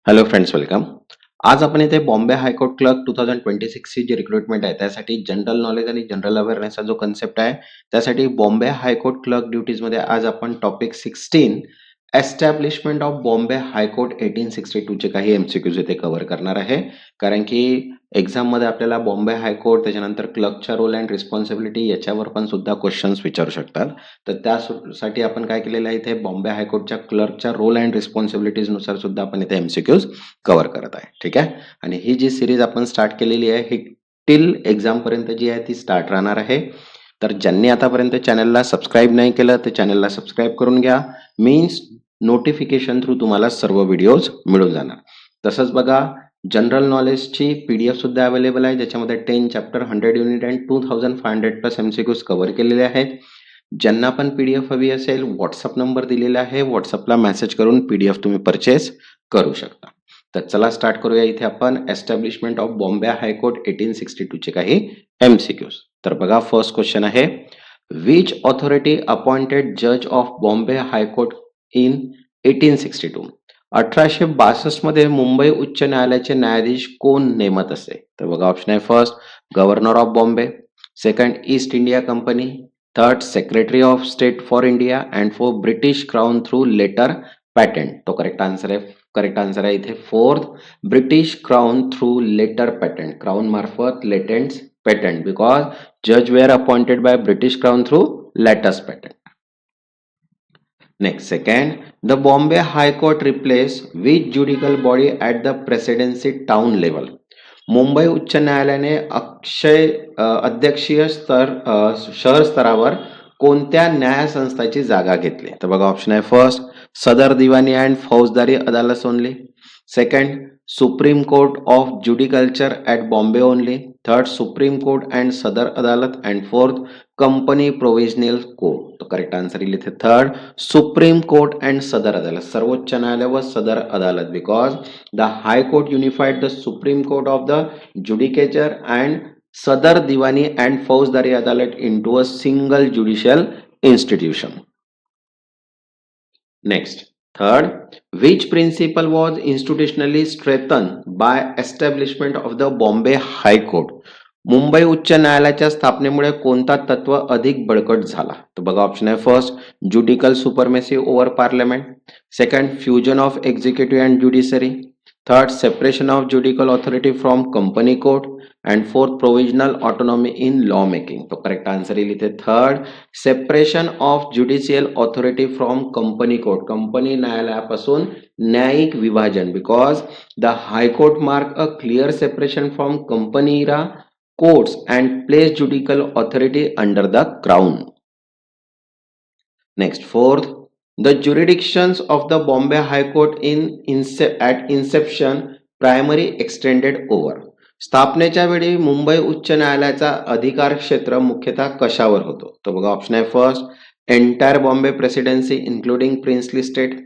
Hello friends, welcome. आज आपण इथे बॉम्बे हायकोर्ट क्लर्क 2026 ची जी रिक्रुटमेंट आहे त्यासाठी जनरल नॉलेज आणि जनरल अवेअरनेसचा जो कन्सेप्ट आहे त्यासाठी बॉम्बे हायकोर्ट क्लर्क ड्युटीज मध्ये आज आपण topic 16 establishment of Bombay high court 1862 चे काही एमसीक्यूज इथे कव्हर करणार आहे. कारण की एक्झाम मध्ये आपल्याला बॉम्बे हायकोर्ट त्याच्यानंतर क्लर्कच्या रोल अँड रिस्पॉन्सिबिलिटी याच्यावर पण सुद्धा क्वेश्चन्स विचारू शकतात. तर त्यासाठी आपण काय केलेलं आहे, इथे बॉम्बे हायकोर्टच्या क्लर्कच्या रोल अँड रिस्पॉन्सिबिलिटीज नुसार सुद्धा आपण इथे एमसीक्यूज कव्हर करत आहे. ठीक आहे. आणि ही जी सिरीज आपण स्टार्ट केलेली आहे ही टिल एक्झाम पर्यंत जी आहे ती स्टार्ट राहणार आहे. तर ज्यांनी आतापर्यंत चॅनलला सबस्क्राईब नाही केलं तर चॅनलला सबस्क्राईब करून घ्या. मीन्स नोटिफिकेशन थ्रू तुम्हाला सर्व व्हिडिओज मिळून जाणार. तसंच बघा, जनरल नॉलेजची पीडीएफ सुद्धा अवेलेबल आहे ज्याच्यामध्ये 10 chapter 100 unit and 2500 plus MCQs cover केलेले आहेत. ज्यांना पण पीडीएफ हवी असेल व्हॉट्सअप नंबर दिलेला आहे, व्हॉट्सअपला मेसेज करून पीडीएफ तुम्ही परचेस करू शकता. तर चला स्टार्ट करूया. इथे आपण एस्टॅब्लिशमेंट ऑफ बॉम्बे हायकोर्ट 1862 चे काही एमसीक्यूज. तर बघा, फर्स्ट क्वेश्चन आहे, विच ऑथॉरिटी अपॉइंटेड जज ऑफ बॉम्बे हायकोर्ट इन 1862? 1862 मध्ये मुंबई उच्च न्यायालयाचे न्यायाधीश कोण नेमत असे? तर बघा, ऑप्शन आहे first governor of Bombay, second East India Company, third secretary of state for India and fourth British Crown through letter patent. तो करेक्ट आन्सर आहे इथे fourth British Crown through letter patent. Crown मार्फत लेटेंट्स पेटेंट बिकॉज जज were appointed by British Crown through letters patent. Next, second, the Bombay High Court replaced which judicial body at the presidency town level? Mumbai उच्च न्यायालयाने अध्यक्षीय शहर स्तरावर कोणत्या न्याय संस्थाची जागा घेतली? तर बघा, ऑप्शन आहे फर्स्ट सदर दिवाणी अँड फौजदारी अदालत only, second Supreme Court of Judicature at Bombay only, third Supreme Court and Sadar Adalat and fourth company provisional court. तो करेक्ट आन्सर येईल इथे third Supreme Court and Sadar अदालत. सर्वोच्च न्यायालय व Sadar Adalat because the High Court unified the Supreme Court of the Judicature and Sadar Diwani and फौजदारी अदालत into a single judicial institution. Next, third, which principle was institutionally strengthened by establishment of the Bombay High Court? Mumbai उच्च न्यायालयाच्या स्थापनेमुळे कोणता तत्व अधिक बळकट झाला? तर बघा, ऑप्शन आहे first judicial supremacy over parliament, second fusion of executive and judiciary, third separation of judicial authority from company court and fourth provisional autonomy in law making. तो करेक्ट आन्सर येईल इथे third separation of judicial authority from company court. Company न्यायालयापासून न्यायिक विभाजन because the high court mark a clear separation from company era courts and place judicial authority under the crown. Next, fourth, the jurisdictions of the Bombay High Court at inception primary extended over. स्थापनेच्या वेळी मुंबई उच्च न्यायालयाचा अधिकार क्षेत्र मुख्यतः कशावर होतो? तो बघा, ऑप्शन आहे first entire Bombay presidency including princely state,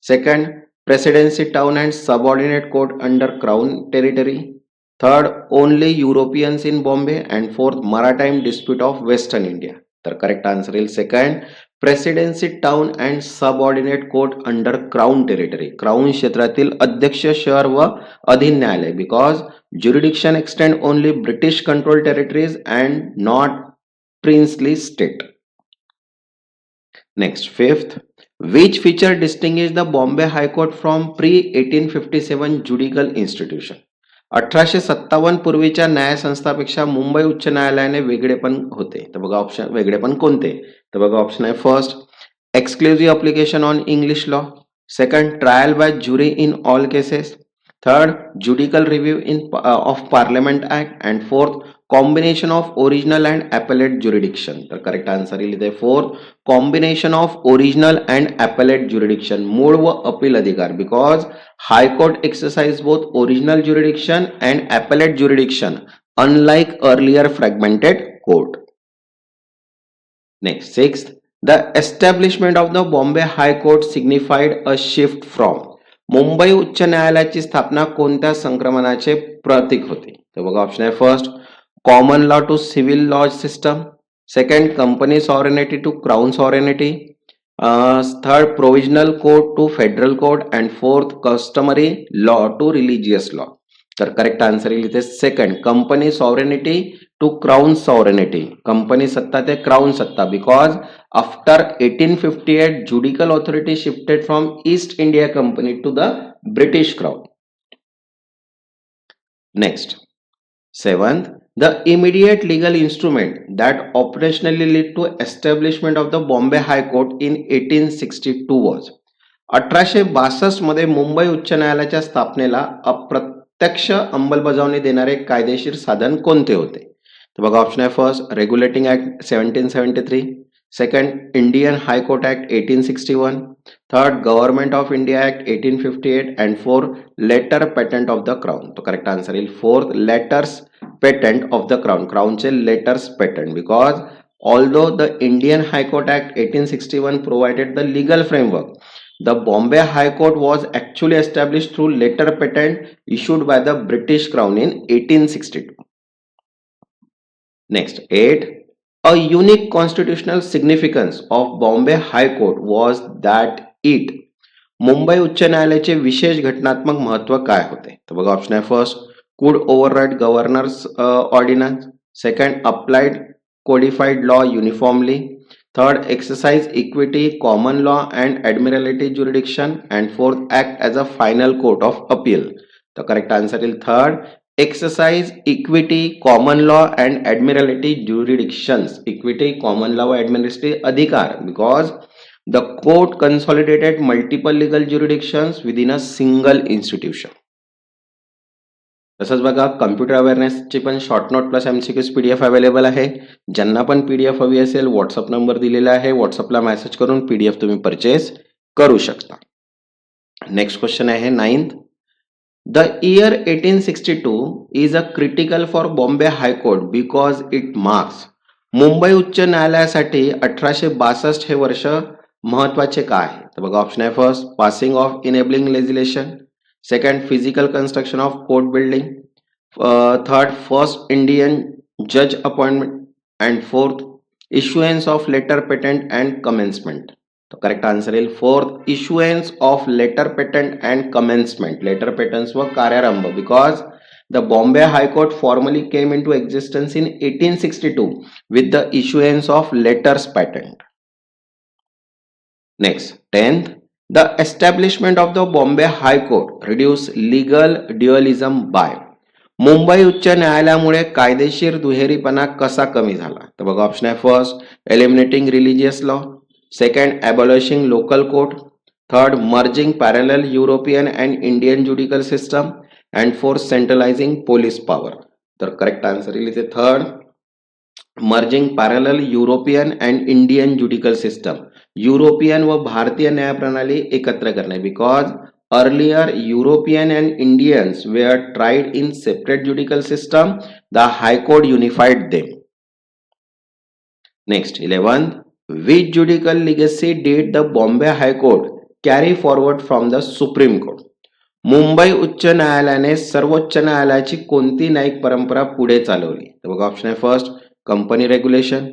second presidency town and subordinate court under crown territory, third only Europeans in Bombay and fourth maritime dispute of western India. तर करेक्ट आन्सर येईल second presidency town and subordinate court under crown territory. Crown क्षेत्रातील अध्यक्ष शहर व अधीन न्यायालय because jurisdiction extend only British control territories and not princely state. Next, fifth, which feature distinguish the Bombay High Court from pre-1857 judicial institution? 1857 पूर्वीच्या न्यायसंस्थापेक्षा मुंबई उच्च न्यायालयाने वेगळेपण होते. तर बघा, ऑप्शन वेगळेपण कोणते? तर बघा, ऑप्शन आहे first exclusive application on English law, second trial by jury in all cases, third judicial review in of parliament act and fourth combination of original and appellate jurisdiction. तर करेक्ट आन्सर येईल इथे fourth combination of original and appellate jurisdiction. मूळ व appeal अधिकार because high court exercise both original jurisdiction and appellate jurisdiction unlike earlier fragmented court. Next, sixth, the establishment of the Bombay high court सिग्निफाईड a shift from. Mumbai उच्च न्यायालयाची स्थापना कोणत्या संक्रमणाचे प्रतीक होते? तर बघा, ऑप्शन आहे first common law to civil law system, second company sovereignty to crown sovereignty, Third, provisional code to federal code, and fourth, customary law to religious law. तर correct answer येईल इथे second, company sovereignty to crown sovereignty, company सत्ता ते crown सत्ता, because after 1858 judicial authority shifted from East India Company to the British Crown. Next, seventh, the immediate legal instrument that operationally led to establishment of the Bombay High Court in 1862 was. 1862 मध्ये मुंबई उच्च न्यायालयाच्या स्थापनेला अप्रत्यक्ष अंमलबजावणी देणारे कायदेशीर साधन कोणते होते? तर बघा ऑप्शन आहे first, regulating act 1773, second, Indian High Court Act 1861, third, Government of India Act 1858, and fourth, letter patent of the Crown. तो करेक्ट आन्सर येईल fourth, letters patent of the Crown, क्राउनचे letters patent, because although the Indian High Court Act 1861 provided the legal framework, the Bombay High Court was actually established through letter patent issued by the British Crown in 1862. Next, 8. A unique constitutional significance of Bombay High Court was that it. Mumbai उच्च न्यायालयाचे विशेष घटनात्मक महत्व काय होते? तर बघा option आहे first, could override governor's ordinance, second, applied codified law uniformly, third, exercise equity, common law and admiralty jurisdiction, and fourth, act as a final court of appeal. The correct answer is third, exercise equity, common law and admiralty jurisdictions. Equity, common law, admiralty अधिकार, because the court consolidated multiple legal jurisdictions within a single institution. तसंच बघा computer अवेअरनेसची पण short note plus MCQs PDF available आहे. ज्यांना पण PDF हवी असेल WhatsApp number दिलेला आहे, व्हॉट्सअपला मेसेज करून पीडीएफ तुम्ही परचेस करू शकता. नेक्स्ट क्वेश्चन आहे 9th. The year 1862 is a critical for Bombay high court because it marks. Mumbai उच्च न्यायालयासाठी 1862 हे वर्ष महत्वाचे का आहे? तर बघा ऑप्शन आहे first, passing of enabling legislation, second, physical construction of court building, third, first Indian judge appointment, and fourth, issuance of letter patent and commencement. The correct answer is fourth, issuance of letter patent and commencement. Letter patents were karyarambha, because the Bombay High Court formally came into existence in 1862 with the issuance of letters patent. Next, 10th, the establishment of the Bombay High Court reduced legal dualism by. Mumbai उच्च न्यायालयामुळे कायदेशीर दुहेरीपणा कसा कमी झाला? तर बघा option आहे first, eliminating religious law, second, abolishing local court, third, merging parallel European and Indian judicial system, and fourth, centralising police power. तर correct answer येईल इथे third, merging parallel European and Indian judicial system. European व भारतीय न्याय प्रणाली एकत्र करणे, because earlier European and Indians were tried in separate judicial system, the High Court unified them. Next 11th, which judicial legacy did the Bombay High Court carry forward from the Supreme Court? Mumbai उच्च न्यायालयाने सर्वोच्च न्यायालयाची कोणती न्यायिक परंपरा पुढे चालवली? तर बघा ऑप्शन आहे first, company regulation,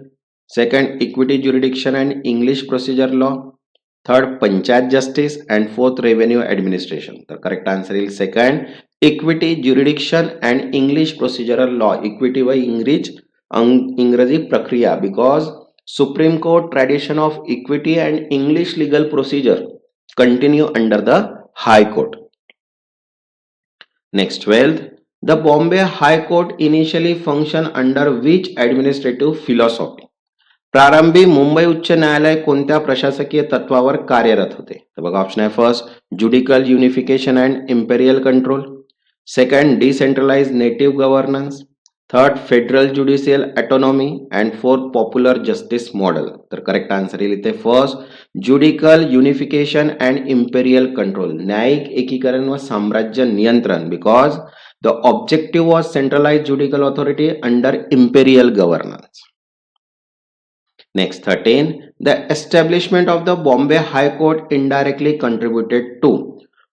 second, equity jurisdiction and English procedure law, third, panchayat justice, and fourth, revenue administration. The correct answer is second, equity jurisdiction and English procedural law. Equity व इंग्रजी प्रक्रिया, because Supreme Court tradition of equity and English legal procedure continue under the High Court. Next, 12th, the Bombay High Court initially functioned under which administrative philosophy? प्रारंभी मुंबई उच्च न्यायालय कोणत्या प्रशासकीय तत्वावर कार्यरत होते? तर बघा ऑप्शन आहे first, judicial unification and imperial control, second, decentralise native governance, third, federal judicial autonomy, and fourth, popular justice model. तर करेक्ट आन्सर येईल इथे first, judicial unification and imperial control, न्यायिक एकीकरण व साम्राज्य नियंत्रण, because the objective was centralise judicial authority under imperial governance. Next, 13, the establishment of the Bombay High Court indirectly contributed to.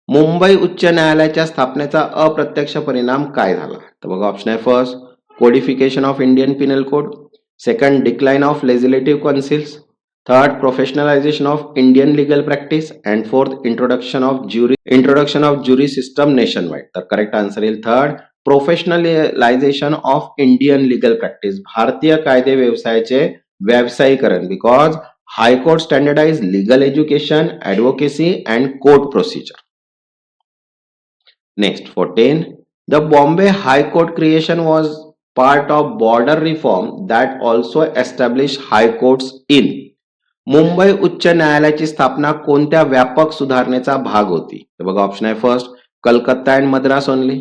Mumbai उच्च न्यायालयाच्या स्थापनेचा अप्रत्यक्ष परिणाम काय झाला? तर बघा ऑप्शन आहे first, codification of Indian penal code, second, decline of legislative councils, Third, professionalization of Indian legal practice. And fourth, introduction of jury system nationwide. The correct answer is third, professionalization of Indian legal practice. भारतीय कायदे व्यवसायाचे व्यावसायीकरण. Because high court standardize legal education, advocacy and court procedure. Next, 14. The Bombay High Court creation was part of border reform that also established high courts in. Mumbai उच्च न्यायालयाची स्थापना कोणत्या व्यापक सुधारणेचा भाग होती? तर बघा ऑप्शन आहे first Calcutta and Madras only,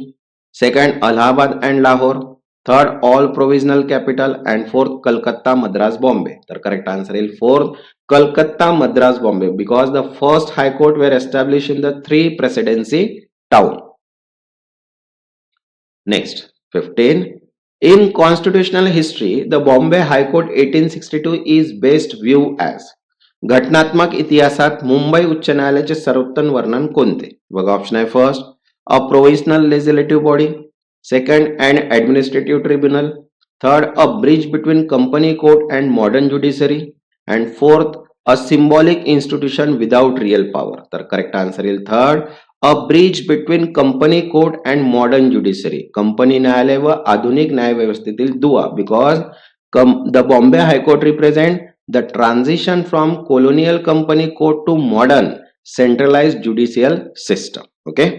second Allahabad and Lahore, third all provisional capital and fourth Calcutta Madras Bombay. तर करेक्ट आन्सर येईल fourth Calcutta Madras Bombay, because the first high court were establish in the 3 presidency town. Next, 15. In constitutional history, the Bombay High Court 1862 is best viewed as. घटनात्मक इतिहासात मुंबई उच्च न्यायालयाचे सर्वोत्तम वर्णन कोणते? बघा ऑप्शन आहे first a provisional legislative body, second and administrative tribunal, third a bridge between company court and modern judiciary, and fourth a symbolic institution without real power. तर करेक्ट आन्सर येईल third a bridge between company court and modern judiciary. Company न्यायालय व आधुनिक न्याय व्यवस्थेतील दुवा. Because the Bombay high court represent the transition from colonial company court to modern centralize judicial system. Okay.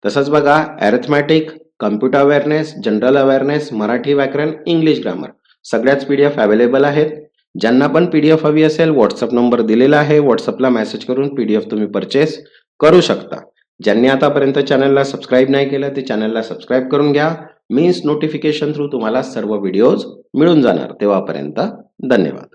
तसंच बघा arithmetic, computer awareness, general awareness, Marathi व्याकरण, English grammar सगळ्याच पीडीएफ अवेलेबल आहेत. ज्यांना पण पीडीएफ हवी असेल व्हॉट्सअप नंबर दिलेला आहे, व्हॉट्सअपला मेसेज करून पीडीएफ तुम्ही परचेस करू शकता. ज्यांनी आतापर्यंत चॅनलला सबस्क्राईब नाही केलं ते चॅनलला सबस्क्राईब करून घ्या. मीन्स नोटिफिकेशन थ्रू तुम्हाला सर्व व्हिडिओज मिळून जाणार. तेव्हापर्यंत धन्यवाद.